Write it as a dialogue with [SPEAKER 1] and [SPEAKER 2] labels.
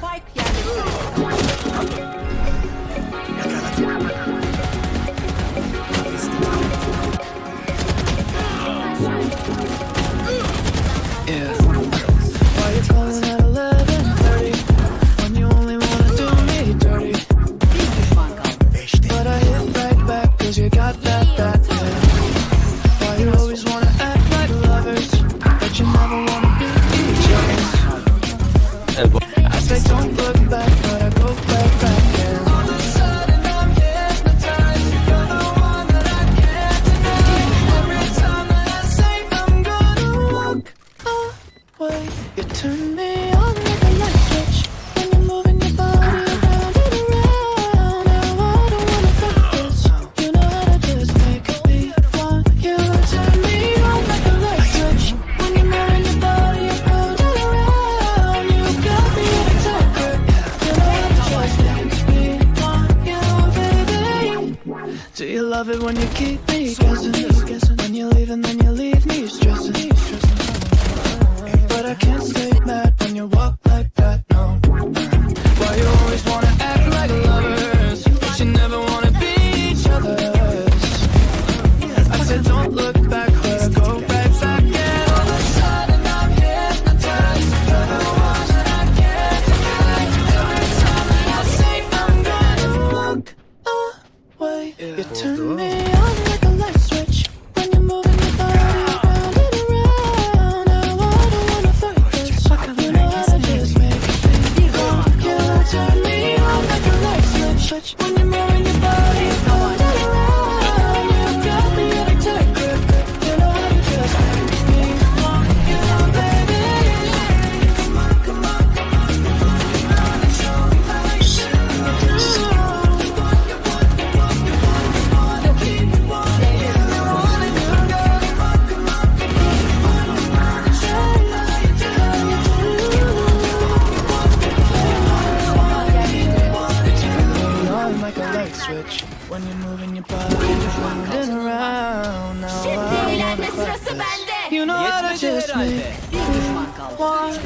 [SPEAKER 1] Spike yerleştirildi.
[SPEAKER 2] Why you calling at 11:30 when you only wanna do me dirty?
[SPEAKER 1] Bir düşman kaldı.
[SPEAKER 2] But I hit right back 'cause you got that yeah. Why you always wanna act like lovers, but you never wanna be each other? I say don't look back, but I go right back, yeah. All of a sudden I'm hypnotized. You're the one that I can't deny. Every time that I say I'm gonna walk away, you turn me on like a light switch. When you're moving your body around and around. Now I don't wanna fight this. You know how to just make me want you. Turn me on like a light switch. When you're moving your body around and around. You got me in a tight grip. You know how to just make me want you, baby. Do you love it when you keep me guessing? When you leave and then you leave me stressing. But I can't stay mad when you walk like that, no. Why you always wanna act like lovers, but you never wanna be each other's? I said don't look back, but I go right back, yeah. All of a sudden I'm hypnotized. You're the one that I can't deny. Every time that I say I'm gonna walk away, you turn me on like a light switch. When you're moving your body around and around. Now I don't wanna fight this. You know how to just make me want you. Turn me on like a light switch. When you're moving your body around and around. You got me in a tight grip. You know how to just make me want you, baby. Come on, come on, come on, come on, and show me how you should do. You want, keep you wanting, you wanna do, girl. Come on, come on, come on, and show me how you do. On like a light switch when you're moving your body around and around. Now I
[SPEAKER 3] Şimdi
[SPEAKER 2] wanna
[SPEAKER 3] eğlenme
[SPEAKER 2] fight
[SPEAKER 3] sırası
[SPEAKER 2] this.
[SPEAKER 3] bende.
[SPEAKER 2] You know how to
[SPEAKER 4] Yetmedi
[SPEAKER 2] just
[SPEAKER 4] herhalde.
[SPEAKER 2] make
[SPEAKER 1] Bir düşman kaldı.
[SPEAKER 2] one